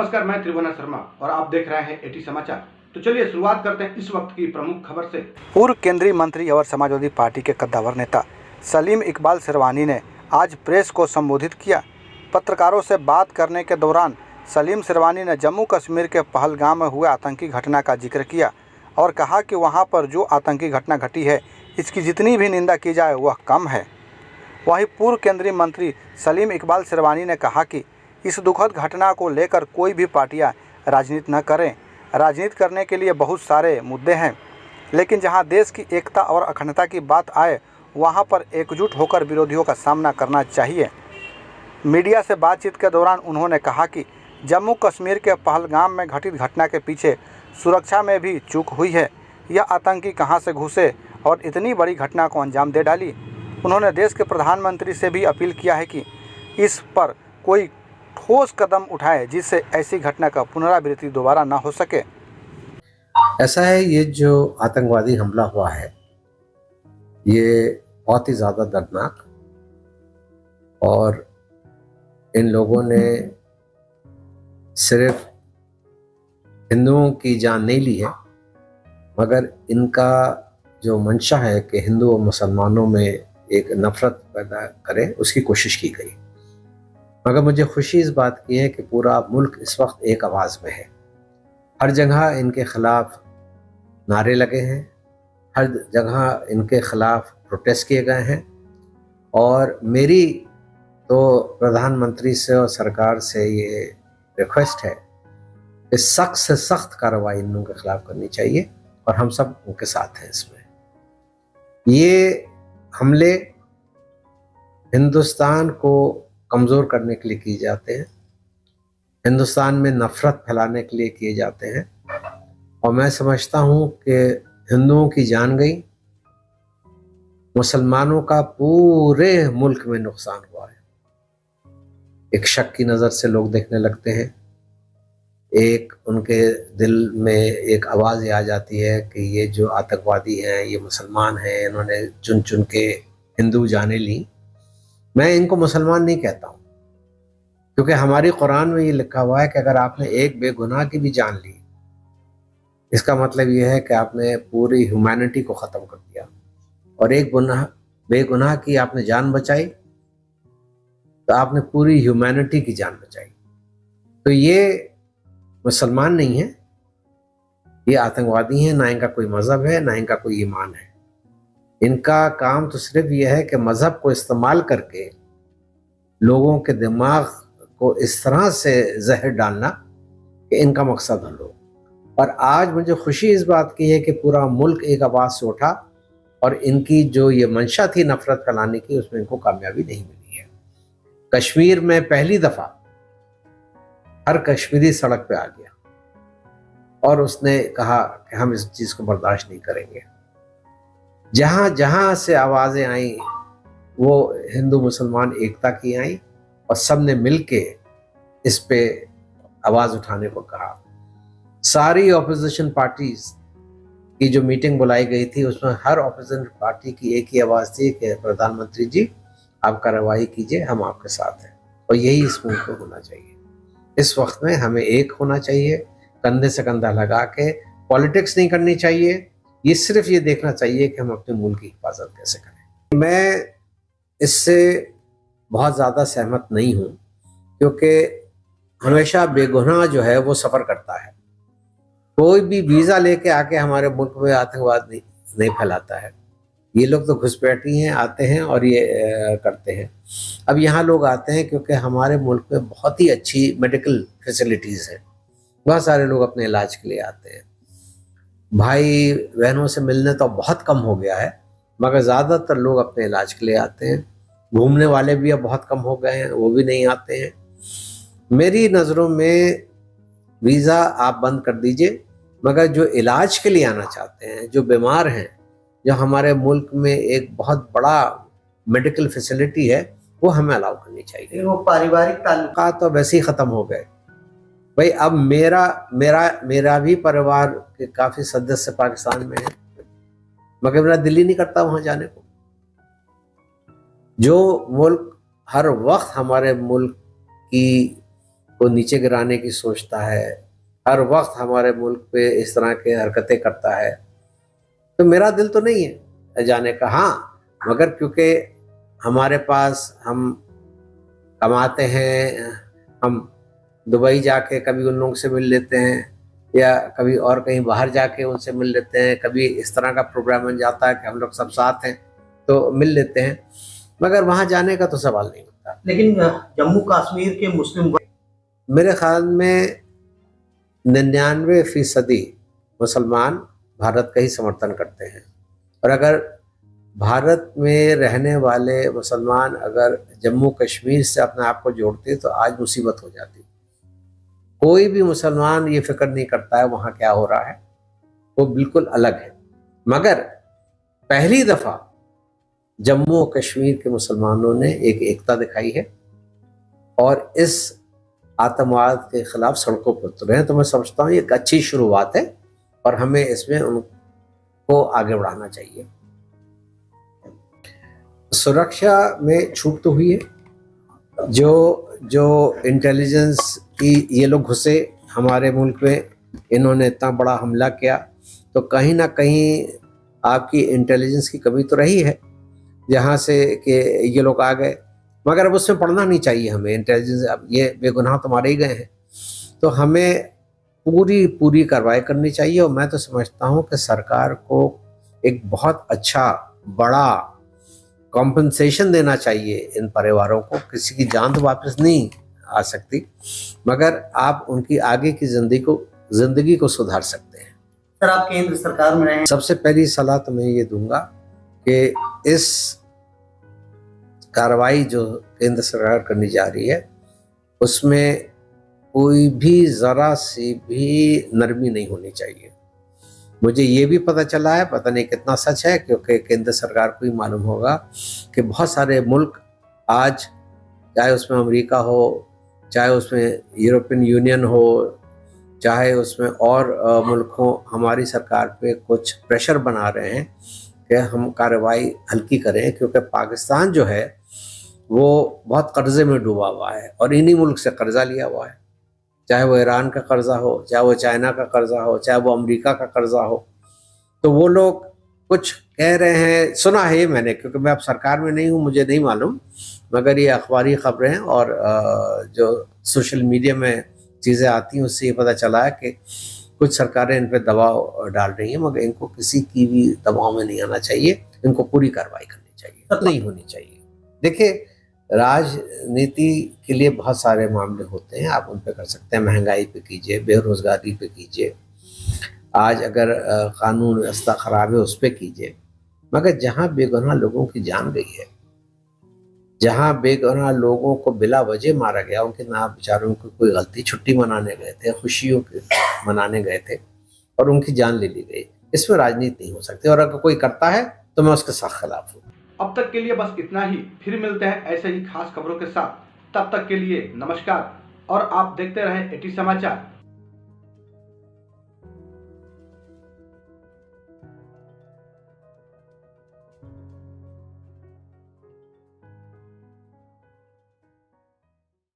नमस्कार, मैं त्रिभुवन शर्मा और आप देख रहे हैं एटी समाचार। तो चलिए शुरुआत करते हैं इस वक्त की प्रमुख खबर से। पूर्व केंद्रीय मंत्री और समाजवादी पार्टी के कद्दावर नेता सलीम इकबाल शेरवानी ने आज प्रेस को संबोधित किया। पत्रकारों से बात करने के दौरान सलीम शेरवानी ने जम्मू कश्मीर के पहलगाम में हुए आतंकी घटना का जिक्र किया और कहा कि वहां पर जो आतंकी घटना घटी है, इसकी जितनी भी निंदा की जाए वह कम है। वहीं पूर्व केंद्रीय मंत्री सलीम इकबाल शेरवानी ने कहा कि इस दुखद घटना को लेकर कोई भी पार्टियां राजनीति न करें। राजनीति करने के लिए बहुत सारे मुद्दे हैं, लेकिन जहां देश की एकता और अखंडता की बात आए वहां पर एकजुट होकर विरोधियों का सामना करना चाहिए। मीडिया से बातचीत के दौरान उन्होंने कहा कि जम्मू कश्मीर के पहलगाम में घटित घटना के पीछे सुरक्षा में भी चूक हुई है। यह आतंकी कहां से घुसे और इतनी बड़ी घटना को अंजाम दे डाली। उन्होंने देश के प्रधानमंत्री से भी अपील किया है कि इस पर कोई ठोस कदम उठाए जिससे ऐसी घटना का पुनरावृत्ति दोबारा ना हो सके। ऐसा है, ये जो आतंकवादी हमला हुआ है ये बहुत ही ज़्यादा दर्दनाक, और इन लोगों ने सिर्फ हिंदुओं की जान नहीं ली है, मगर इनका जो मंशा है कि हिंदू और मुसलमानों में एक नफरत पैदा करें, उसकी कोशिश की गई। मगर मुझे खुशी इस बात की है कि पूरा मुल्क इस वक्त एक आवाज़ में है। हर जगह इनके खिलाफ नारे लगे हैं, हर जगह इनके खिलाफ प्रोटेस्ट किए गए हैं, और मेरी तो प्रधानमंत्री से और सरकार से ये रिक्वेस्ट है कि सख्त से सख्त कार्रवाई इन लोगों के खिलाफ करनी चाहिए, और हम सब उनके साथ हैं इसमें। ये हमले हिंदुस्तान को कमज़ोर करने के लिए किए जाते हैं, हिंदुस्तान में नफ़रत फैलाने के लिए किए जाते हैं, और मैं समझता हूँ कि हिंदुओं की जान गई, मुसलमानों का पूरे मुल्क में नुकसान हुआ है। एक शक की नज़र से लोग देखने लगते हैं, एक उनके दिल में एक आवाज़ आ जाती है कि ये जो आतंकवादी हैं ये मुसलमान हैं, इन्होंने चुन चुन के हिंदू जाने ली। मैं इनको मुसलमान नहीं कहता हूँ, क्योंकि हमारी कुरान में ये लिखा हुआ है कि अगर आपने एक बेगुनाह की भी जान ली, इसका मतलब ये है कि आपने पूरी ह्यूमैनिटी को ख़त्म कर दिया, और एक बेगुनाह की आपने जान बचाई तो आपने पूरी ह्यूमैनिटी की जान बचाई। तो ये मुसलमान नहीं है, ये आतंकवादी हैं। ना इनका कोई मज़हब है, ना इनका कोई ईमान है। इनका काम तो सिर्फ ये है कि मज़हब को इस्तेमाल करके लोगों के दिमाग को इस तरह से जहर डालना कि इनका मकसद हल हो। और आज मुझे खुशी इस बात की है कि पूरा मुल्क एक आवाज़ से उठा, और इनकी जो ये मंशा थी नफ़रत फैलाने की, उसमें इनको कामयाबी नहीं मिली है। कश्मीर में पहली दफ़ा हर कश्मीरी सड़क पे आ गया और उसने कहा कि हम इस चीज़ को बर्दाश्त नहीं करेंगे। जहाँ जहाँ से आवाज़ें आई वो हिंदू मुसलमान एकता की आई, और सब ने मिल के इस पे आवाज़ उठाने को कहा। सारी ऑपोजिशन पार्टीज की जो मीटिंग बुलाई गई थी, उसमें हर ऑपोजिशन पार्टी की एक ही आवाज़ थी कि प्रधानमंत्री जी आप कार्रवाई कीजिए, हम आपके साथ हैं। और यही इस मुल्क में होना चाहिए। इस वक्त में हमें एक होना चाहिए, कंधे से कंधा लगा के। पॉलिटिक्स नहीं करनी चाहिए, ये सिर्फ ये देखना चाहिए कि हम अपने मुल्क की हिफाजत कैसे करें। मैं इससे बहुत ज़्यादा सहमत नहीं हूँ, क्योंकि हमेशा बेगुनाह जो है वो सफ़र करता है। कोई भी वीज़ा लेके आके हमारे मुल्क में आतंकवाद नहीं फैलाता है। ये लोग तो घुसपैठी हैं, आते हैं और ये करते हैं। अब यहाँ लोग आते हैं क्योंकि हमारे मुल्क में बहुत ही अच्छी मेडिकल फैसिलिटीज़ हैं, बहुत सारे लोग अपने इलाज के लिए आते हैं। भाई बहनों से मिलने तो बहुत कम हो गया है, मगर ज़्यादातर लोग अपने इलाज के लिए आते हैं। घूमने वाले भी अब बहुत कम हो गए हैं, वो भी नहीं आते हैं। मेरी नज़रों में वीज़ा आप बंद कर दीजिए, मगर जो इलाज के लिए आना चाहते हैं, जो बीमार हैं, जो हमारे मुल्क में एक बहुत बड़ा मेडिकल फैसिलिटी है, वो हमें अलाउ करनी चाहिए। वो पारिवारिक ताल्लुकात तो वैसे ही ख़त्म हो गए भाई। अब मेरा भी परिवार के काफ़ी सदस्य पाकिस्तान में है, मगर मेरा दिल ही नहीं करता वहाँ जाने को। जो मुल्क हर वक्त हमारे मुल्क की वो नीचे गिराने की सोचता है, हर वक्त हमारे मुल्क पे इस तरह के हरकतें करता है, तो मेरा दिल तो नहीं है जाने का। हाँ, मगर क्योंकि हमारे पास हम कमाते हैं, हम दुबई जाके कभी उन लोगों से मिल लेते हैं या कभी और कहीं बाहर जाके उनसे मिल लेते हैं, कभी इस तरह का प्रोग्राम बन जाता है कि हम लोग सब साथ हैं तो मिल लेते हैं, मगर वहाँ जाने का तो सवाल नहीं होता। लेकिन जम्मू कश्मीर के मुस्लिम मेरे ख्याल में 99% मुसलमान भारत का ही समर्थन करते हैं, और अगर भारत में रहने वाले मुसलमान अगर जम्मू कश्मीर से अपने आप को जोड़ते तो आज मुसीबत हो जाती। कोई भी मुसलमान ये फिक्र नहीं करता है वहाँ क्या हो रहा है, वो बिल्कुल अलग है। मगर पहली दफ़ा जम्मू और कश्मीर के मुसलमानों ने एक एकता दिखाई है और इस आतंकवाद के खिलाफ सड़कों पर उतरे हैं, तो मैं समझता हूँ ये एक अच्छी शुरुआत है और हमें इसमें उनको आगे बढ़ाना चाहिए। सुरक्षा में छूट तो हुई है, जो इंटेलिजेंस की ये लोग घुसे हमारे मुल्क में, इन्होंने इतना बड़ा हमला किया, तो कहीं ना कहीं आपकी इंटेलिजेंस की कमी तो रही है जहाँ से कि ये लोग आ गए, मगर अब उसमें पढ़ना नहीं चाहिए हमें। इंटेलिजेंस, अब ये बेगुनाह तो मारे ही गए हैं, तो हमें पूरी कार्रवाई करनी चाहिए। और मैं तो समझता हूँ कि सरकार को एक बहुत अच्छा बड़ा कॉम्पनसेशन देना चाहिए इन परिवारों को। किसी की जान तो वापस नहीं आ सकती, मगर आप उनकी आगे की जिंदगी को सुधार सकते हैं। सर, आप केंद्र सरकार में रहे, सबसे पहली सलाह तो मैं ये दूंगा कि इस कार्रवाई जो केंद्र सरकार करने जा रही है उसमें कोई भी ज़रा सी भी नरमी नहीं होनी चाहिए। मुझे ये भी पता चला है, पता नहीं कितना सच है, क्योंकि केंद्र सरकार को ही मालूम होगा कि बहुत सारे मुल्क आज, चाहे उसमें अमेरिका हो, चाहे उसमें यूरोपियन यूनियन हो, चाहे उसमें और मुल्क हो, हमारी सरकार पे कुछ प्रेशर बना रहे हैं कि हम कार्रवाई हल्की करें, क्योंकि पाकिस्तान जो है वो बहुत कर्जे में डूबा हुआ है और इन्हीं मुल्क से कर्जा लिया हुआ है, चाहे वो ईरान का कर्जा हो, चाहे वो चाइना का कर्जा हो, चाहे वो अमेरिका का कर्जा हो। तो वो लोग कुछ कह रहे हैं, सुना है मैंने, क्योंकि मैं अब सरकार में नहीं हूँ, मुझे नहीं मालूम, मगर ये अखबारी खबरें और जो सोशल मीडिया में चीज़ें आती हैं उससे ये पता चला है कि कुछ सरकारें इन पर दबाव डाल रही हैं, मगर इनको किसी की भी दबाव में नहीं आना चाहिए, इनको पूरी कार्रवाई करनी चाहिए, नहीं होनी चाहिए। देखिए, राजनीति के लिए बहुत सारे मामले होते हैं, आप उन पे कर सकते हैं, महंगाई पे कीजिए, बेरोजगारी पे कीजिए, आज अगर कानून व्यवस्था खराब है उस पर कीजिए, मगर जहाँ बेगुनाह लोगों की जान गई है, जहाँ बेगुनाह लोगों को बिला वजह मारा गया, उनके ना बेचारों की कोई गलती, छुट्टी मनाने गए थे, खुशियों के मनाने गए थे और उनकी जान ले ली गई, इसमें राजनीति नहीं हो सकती। और अगर कोई करता है तो मैं उसके साथ खिलाफ हूँ। अब तक के लिए बस इतना ही, फिर मिलते हैं ऐसे ही खास खबरों के साथ। तब तक के लिए नमस्कार और आप देखते रहें एटी समाचार।